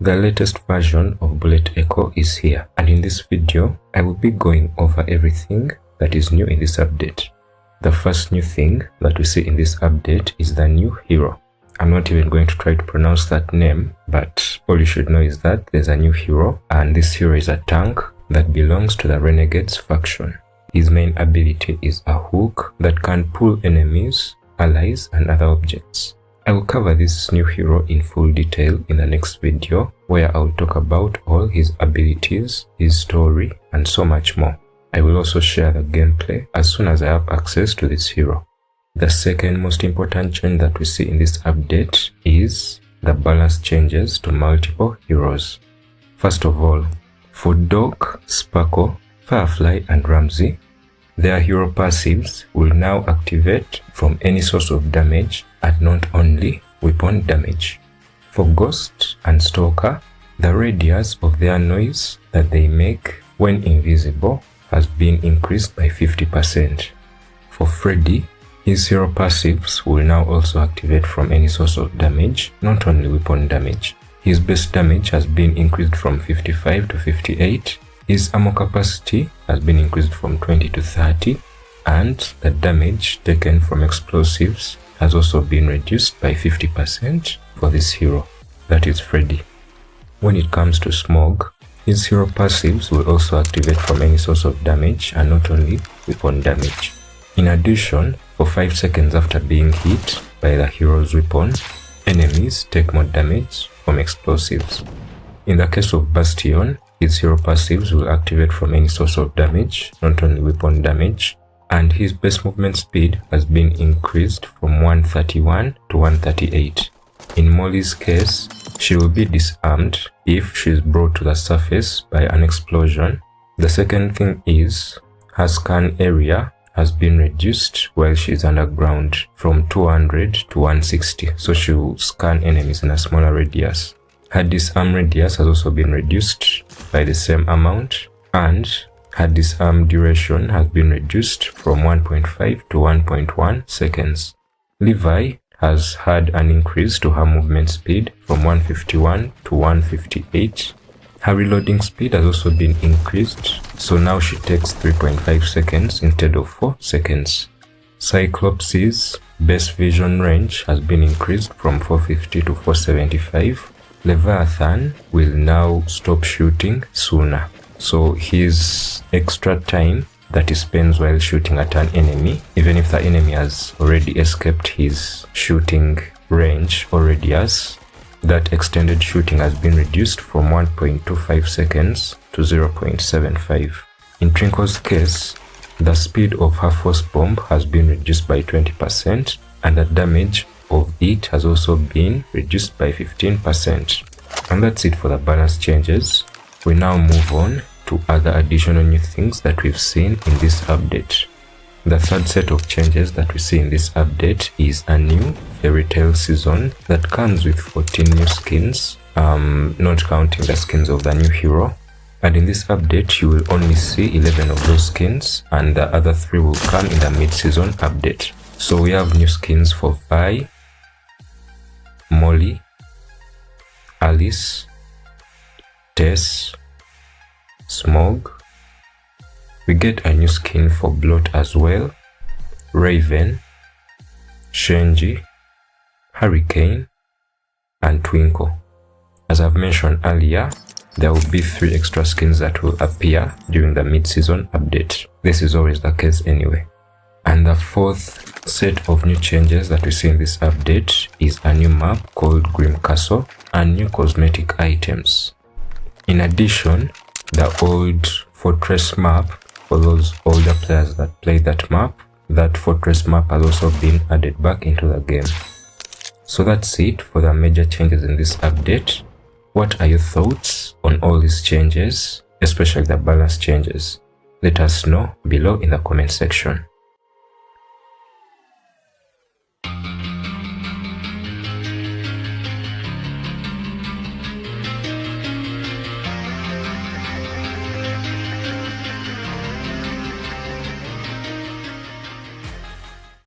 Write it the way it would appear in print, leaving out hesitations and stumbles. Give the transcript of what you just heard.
The latest version of Bullet Echo is here, and in this video, I will be going over everything that is new in this update. The first new thing that we see in this update is the new hero. I'm not even going to try to pronounce that name, but all you should know is that there's a new hero, and this hero is a tank that belongs to the Renegades faction. His main ability is a hook that can pull enemies, allies, and other objects. I will cover this new hero in full detail in the next video, where I will talk about all his abilities, his story, and so much more. I will also share the gameplay as soon as I have access to this hero. The second most important change that we see in this update is the balance changes to multiple heroes. First of all, for Doc, Sparkle, Firefly, and Ramsay, their hero passives will now activate from any source of damage and not only weapon damage. For Ghost and Stalker, the radius of their noise that they make when invisible has been increased by 50%. For Freddy, his hero passives will now also activate from any source of damage, not only weapon damage. His base damage has been increased from 55 to 58, his ammo capacity has been increased from 20 to 30, and the damage taken from explosives has also been reduced by 50% for this hero, that is Freddy. When it comes to Smog, his hero passives will also activate from any source of damage and not only weapon damage. In addition, for 5 seconds after being hit by the hero's weapon, enemies take more damage from explosives. In the case of Bastion, his hero passives will activate from any source of damage, not only weapon damage, and his base movement speed has been increased from 131 to 138. In Molly's case, she will be disarmed if she is brought to the surface by an explosion. The second thing is, her scan area has been reduced while she is underground from 200 to 160, so she will scan enemies in a smaller radius. Her disarm radius has also been reduced by the same amount, and her disarm duration has been reduced from 1.5 to 1.1 seconds. Levi has had an increase to her movement speed from 151 to 158. Her reloading speed has also been increased, so now she takes 3.5 seconds instead of 4 seconds. Cyclops' base vision range has been increased from 450 to 475. Leviathan will now stop shooting sooner, so his extra time that he spends while shooting at an enemy, even if the enemy has already escaped his shooting range or radius, that extended shooting has been reduced from 1.25 seconds to 0.75. In Twinkle's case, the speed of her force bomb has been reduced by 20%, and the damage of it has also been reduced by 15%. And that's it for the balance changes. We now move on to other additional new things that we've seen in this update. The third set of changes that we see in this update is a new fairy tale season that comes with 14 new skins, not counting the skins of the new hero. And in this update, you will only see 11 of those skins, and the other 3 will come in the mid-season update. So we have new skins for Vi, Molly, Alice, Tess, Smog. We get a new skin for Blot as well, Raven, Shenji, Hurricane, and Twinkle. As I've mentioned earlier, there will be 3 extra skins that will appear during the mid-season update. This is always the case anyway. And the fourth set of new changes that we see in this update is a new map called Grim Castle and new cosmetic items. In addition, the old fortress map, for those older players that played that fortress map has also been added back into the game. So that's it for the major changes in this update. What are your thoughts on all these changes, especially the balance changes? Let us know below in the comment section.